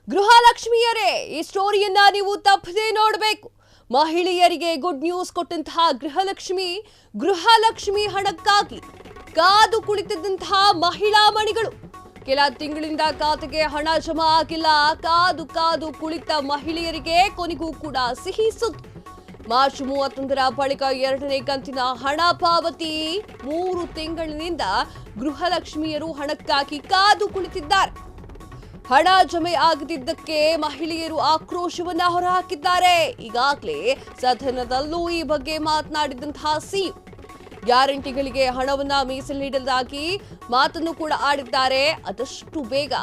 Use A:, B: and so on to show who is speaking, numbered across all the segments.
A: ಗೃಹಲಕ್ಷ್ಮಿಯರೇ ಈ ಸ್ಟೋರಿಯನ್ನ ನೀವು ತಪ್ಪದೇ ನೋಡಬೇಕು. ಮಹಿಳೆಯರಿಗೆ ಗುಡ್ ನ್ಯೂಸ್ ಕೊಟ್ಟಂತಹ ಗೃಹಲಕ್ಷ್ಮಿ ಹಣಕ್ಕಾಗಿ ಕಾದು ಕುಳಿತಿದ್ದಂತಹ ಮಹಿಳಾ ಮಣಿಗಳು ಕೆಲ ತಿಂಗಳಿಂದ ಖಾತೆಗೆ ಹಣ ಜಮಾ ಆಗಿಲ್ಲ. ಕಾದು ಕುಳಿತ ಮಹಿಳೆಯರಿಗೆ ಕೊನೆಗೂ ಕೂಡ ಸಿಹಿ ಸುದ್ದಿ. ಮಾರ್ಚ್ 31ರ ಬಳಿಕ 2ನೇ ಕಂತಿನ ಹಣ ಪಾವತಿ. 3 ತಿಂಗಳಿನಿಂದ ಗೃಹಲಕ್ಷ್ಮಿಯರು ಹಣಕ್ಕಾಗಿ ಕಾದು ಕುಳಿತಿದ್ದಾರೆ. ಹಣ ಜಮೆ ಆಗದಿದ್ದಕ್ಕೆ ಮಹಿಳೆಯರು ಆಕ್ರೋಶವನ್ನ ಹೊರಹಾಕಿದ್ದಾರೆ. ಈಗಾಗಲೇ ಸದನದಲ್ಲೂ ಈ ಬಗ್ಗೆ ಮಾತನಾಡಿದಂತಹ ಸಿಎಂ ಗ್ಯಾರಂಟಿಗಳಿಗೆ ಹಣವನ್ನ ಮೀಸಲಿಡಲಾಗಿ ಮಾತನ್ನು ಕೂಡ ಆಡಿದ್ದಾರೆ. ಆದಷ್ಟು ಬೇಗ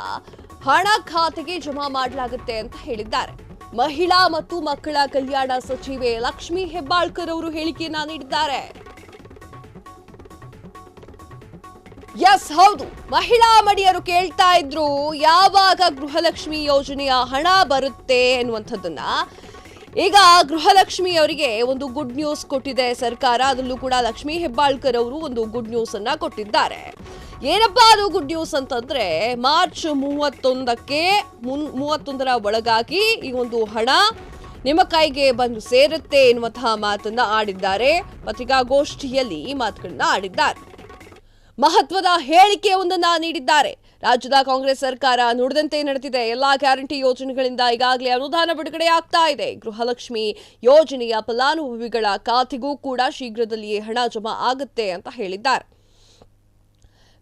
A: ಹಣ ಖಾತೆಗೆ ಜಮಾ ಮಾಡಲಾಗುತ್ತೆ ಅಂತ ಹೇಳಿದ್ದಾರೆ. ಮಹಿಳಾ ಮತ್ತು ಮಕ್ಕಳ ಕಲ್ಯಾಣ ಸಚಿವೆ ಲಕ್ಷ್ಮೀ ಹೆಬ್ಬಾಳ್ಕರ್ ಅವರು ಹೇಳಿಕೆಯನ್ನ ನೀಡಿದ್ದಾರೆ. ಎಸ್, ಹೌದು, ಮಹಿಳಾ ಮಡಿಯರು ಕೇಳ್ತಾ ಇದ್ರು ಯಾವಾಗ ಗೃಹಲಕ್ಷ್ಮಿ ಯೋಜನೆಯ ಹಣ ಬರುತ್ತೆ ಎನ್ನುವಂಥದ್ದನ್ನ. ಈಗ ಗೃಹಲಕ್ಷ್ಮಿ ಅವರಿಗೆ ಒಂದು ಗುಡ್ ನ್ಯೂಸ್ ಕೊಟ್ಟಿದೆ ಸರ್ಕಾರ. ಅದರಲ್ಲೂ ಕೂಡ ಲಕ್ಷ್ಮೀ ಹೆಬ್ಬಾಳ್ಕರ್ ಅವರು ಒಂದು ಗುಡ್ ನ್ಯೂಸ್ ಅನ್ನ ಕೊಟ್ಟಿದ್ದಾರೆ. ಏನಪ್ಪಾ ಅದು ಗುಡ್ ನ್ಯೂಸ್ ಅಂತಂದ್ರೆ, ಮಾರ್ಚ್ 31ರ ಒಳಗಾಗಿ ಈ ಒಂದು ಹಣ ನಿಮ್ಮ ಕೈಗೆ ಬಂದು ಸೇರುತ್ತೆ ಎನ್ನುವಂತಹ ಮಾತನ್ನ ಆಡಿದ್ದಾರೆ. ಪತ್ರಿಕಾಗೋಷ್ಠಿಯಲ್ಲಿ ಈ ಮಾತುಗಳನ್ನ ಆಡಿದ್ದಾರೆ. ಮಹತ್ವದ ಹೇಳಿಕೆಯೊಂದನ್ನ ನೀಡಿದ್ದಾರೆ. ರಾಜ್ಯದ ಕಾಂಗ್ರೆಸ್ ಸರ್ಕಾರ ನುಡಿದಂತೆ ನಡೆದಿದೆ. ಎಲ್ಲಾ ಗ್ಯಾರಂಟಿ ಯೋಜನೆಗಳಿಂದ ಈಗಾಗಲೇ ಅನುದಾನ ಬಿಡುಗಡೆ ಆಗ್ತಾ ಇದೆ. ಗೃಹಲಕ್ಷ್ಮಿ ಯೋಜನೆಯ ಫಲಾನುಭವಿಗಳ ಖಾತೆಗೂ ಕೂಡ ಶೀಘ್ರದಲ್ಲಿಯೇ ಹಣ ಜಮಾ ಆಗುತ್ತೆ ಅಂತ ಹೇಳಿದ್ದಾರೆ.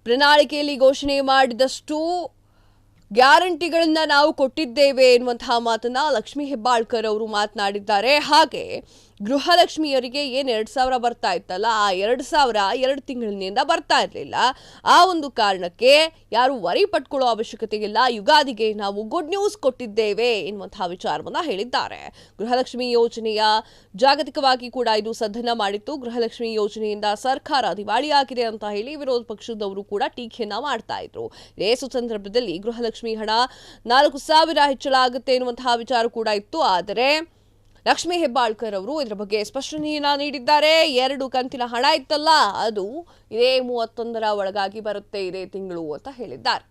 A: ಪ್ರಣಾಳಿಕೆಯಲ್ಲಿ ಘೋಷಣೆ ಮಾಡಿದಷ್ಟು ಗ್ಯಾರಂಟಿಗಳನ್ನ ನಾವು ಕೊಟ್ಟಿದ್ದೇವೆ ಎನ್ನುವಂತಹ ಮಾತನ್ನ ಲಕ್ಷ್ಮೀ ಹೆಬ್ಬಾಳ್ಕರ್ ಅವರು ಮಾತನಾಡಿದ್ದಾರೆ. ಹಾಗೆ ಗೃಹಲಕ್ಷ್ಮಿಯರಿಗೆ ಏನು 2,000 ಬರ್ತಾ ಇತ್ತಲ್ಲ, ಆ 2,000 2 ತಿಂಗಳಿನಿಂದ ಬರ್ತಾ ಇರಲಿಲ್ಲ. ಆ ಒಂದು ಕಾರಣಕ್ಕೆ ಯಾರು ವರಿ ಪಟ್ಕೊಳ್ಳೋ ಅವಶ್ಯಕತೆ ಇಲ್ಲ. ಯುಗಾದಿಗೆ ನಾವು ಗುಡ್ ನ್ಯೂಸ್ ಕೊಟ್ಟಿದ್ದೇವೆ ಎನ್ನುವಂತಹ ವಿಚಾರವನ್ನ ಹೇಳಿದ್ದಾರೆ. ಗೃಹಲಕ್ಷ್ಮಿ ಯೋಜನೆಯ ಜಾಗತಿಕವಾಗಿ ಕೂಡ ಇದು ಸದನ ಮಾಡಿತ್ತು. ಗೃಹಲಕ್ಷ್ಮಿ ಯೋಜನೆಯಿಂದ ಸರ್ಕಾರ ದಿವಾಳಿಯಾಗಿದೆ ಅಂತ ಹೇಳಿ ವಿರೋಧ ಪಕ್ಷದವರು ಕೂಡ ಟೀಕೆಯನ್ನ ಮಾಡ್ತಾ ಇದ್ರು. ಇದೇ ಸಂದರ್ಭದಲ್ಲಿ ಗೃಹಲಕ್ಷ್ಮಿ ಹಣ 4,000 ಹೆಚ್ಚಳಾಗುತ್ತೆ ಎನ್ನುವಂತಹ ವಿಚಾರ ಕೂಡ ಇತ್ತು. ಆದರೆ ಲಕ್ಷ್ಮೀ ಹೆಬ್ಬಾಳ್ಕರ್ ಅವರು ಇದರ ಬಗ್ಗೆ ಸ್ಪಷ್ಟನೆಯನ್ನ ನೀಡಿದ್ದಾರೆ. 2 ಕಂತಿನ ಹಣ ಇತ್ತಲ್ಲ, ಅದು ಇದೇ 31ರ ಒಳಗಾಗಿ ಬರುತ್ತೆ, ಇದೇ ತಿಂಗಳು ಅಂತ ಹೇಳಿದ್ದಾರೆ.